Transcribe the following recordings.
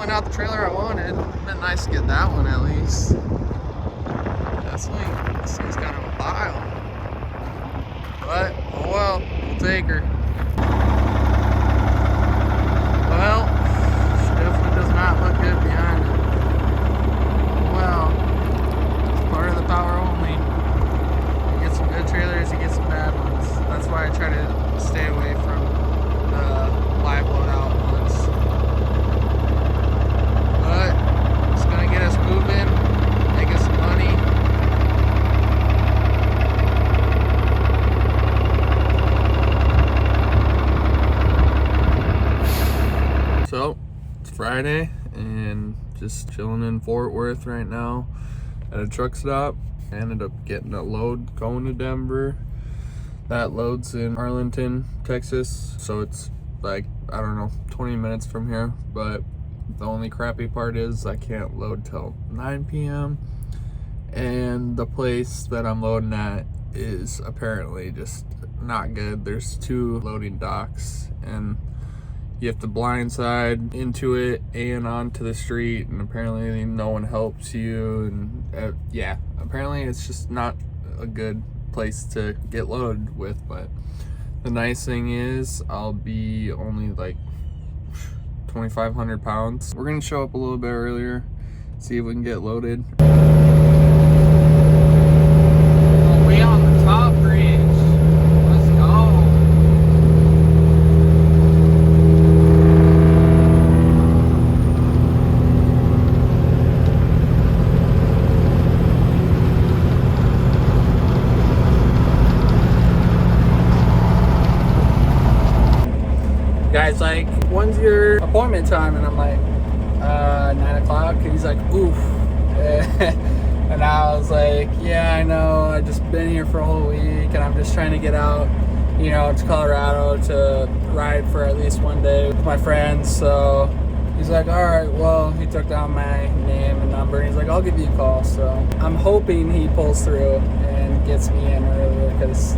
pulling out the trailer I wanted. It'd been nice to get that one at least. That's sweet. This thing's kind of a pile. But, oh well, we'll take her. Well, she definitely does not look good behind it. Well, it's part of the power only. You get some good trailers, you get some bad ones. That's why I try to stay away from the live loadout ones. But it's gonna get us moving, make us some money. So it's Friday and just chilling in Fort Worth right now at a truck stop. I ended up getting a load going to Denver. That load's in Arlington, Texas, so it's like, I don't know, 20 minutes from here. But the only crappy part is I can't load till 9 p.m. and the place that I'm loading at is apparently just not good. There's 2 loading docks and you have to blindside into it and onto the street, and apparently no one helps you, and yeah, apparently it's just not a good place to get loaded with. But the nice thing is I'll be only like 2,500 pounds. We're gonna show up a little bit earlier, see if we can get loaded. Oh, we on the top bridge. Let's go. Guys, like, when's your appointment time? And I'm like, 9 o'clock. And he's like, oof. And I was like, yeah, I know. I just been here for a whole week and I'm just trying to get out, you know, to Colorado to ride for at least one day with my friends. So he's like, all right, well, he took down my name and number. And he's like, I'll give you a call. So I'm hoping he pulls through and gets me in earlier, because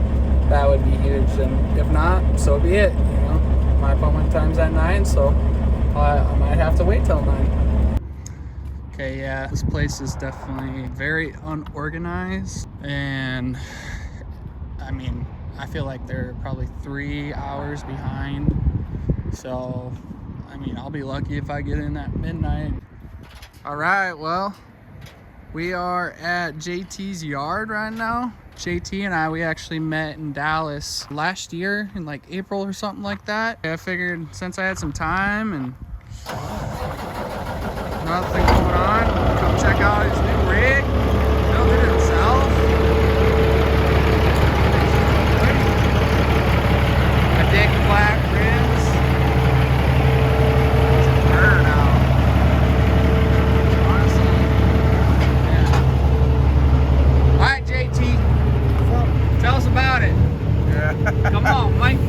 that would be huge. And if not, so be it, you know. My appointment time's at 9, so I might have to wait till 9. Okay, yeah, this place is definitely very unorganized, and I mean, I feel like they're probably 3 hours behind. So, I mean, I'll be lucky if I get in at midnight. All right, well, we are at JT's yard right now. JT and I, we actually met in Dallas last year in like April or something like that. I figured since I had some time and nothing going on, come check out his new rig. Built it himself. A big black rims. It's a bird out. Honestly, yeah. All right, JT. Tell us about it. Yeah. Come on, Mike.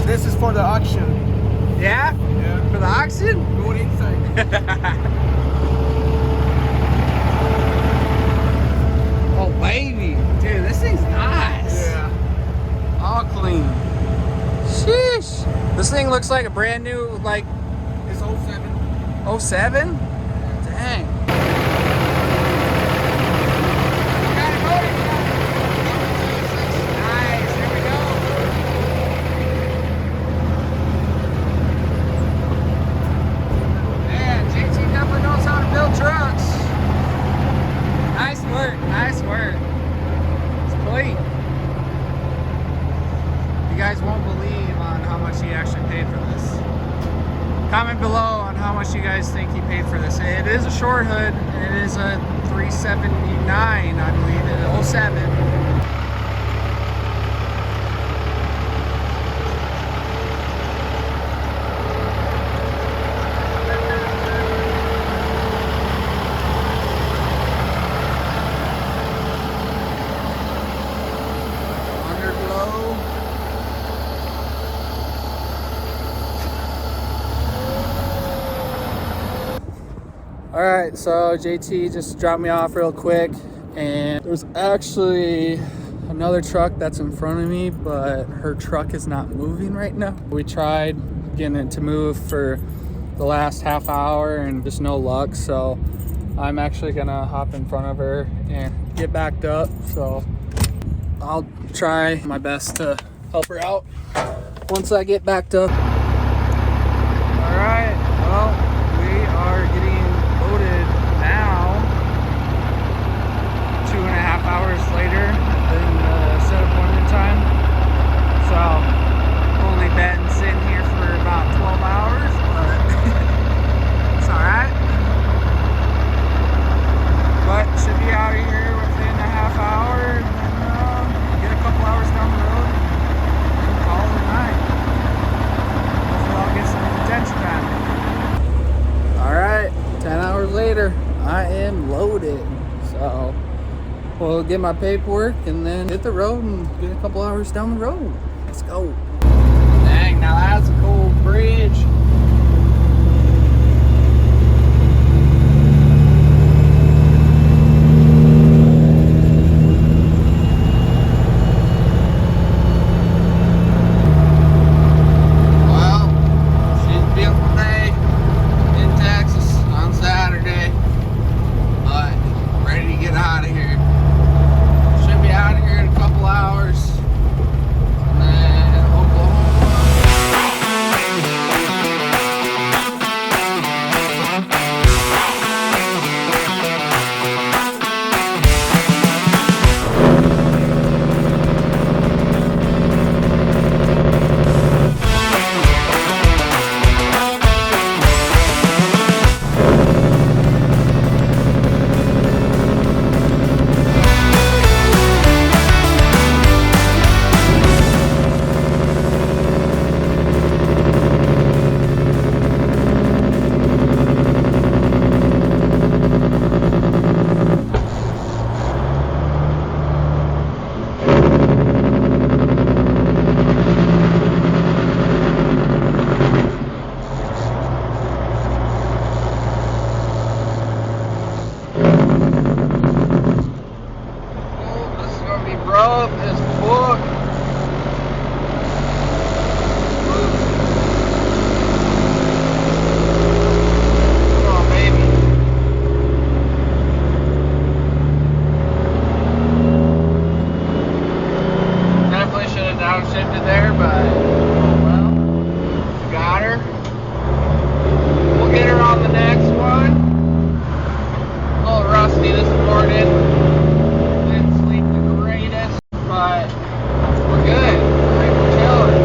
This is for the auction. Yeah? Yeah. For the auction? Good inside. Oh, baby. Dude, this thing's nice. Yeah. All clean. Sheesh. This thing looks like a brand new, like... It's 07. 07? Dang. Trucks. Nice work, nice work. It's clean. You guys won't believe on how much he actually paid for this. Comment below on how much you guys think he paid for this. It is a short hood, and it is a 379, I believe, in 07. Alright, so JT just dropped me off real quick, and there's actually another truck that's in front of me, but her truck is not moving right now. We tried getting it to move for the last half hour and just no luck. So I'm actually gonna hop in front of her and get backed up. So I'll try my best to help her out once I get backed up. All right, well, we are getting loaded now, 2.5 hours later than the set appointment time. So only been sitting here for about 12 hours, but it's all right. But should be out of here within a half hour, and then get a couple hours down the road and call it a night. Hopefully I'll get some detention time. All right, 10 hours later, I am loaded. So we'll get my paperwork and then hit the road and get a couple hours down the road. Let's go. Dang, now that's a cool bridge. Downshifted there, but oh well. Got her. We'll get her on the next one. A little rusty this morning. Didn't sleep the greatest, but we're good. We're chilling.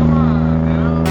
Come on now.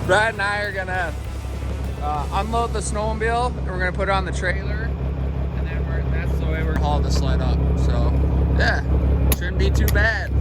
Brad and I are gonna unload the snowmobile and we're gonna put it on the trailer, and then that's the way we're gonna haul the sled up. So yeah, shouldn't be too bad.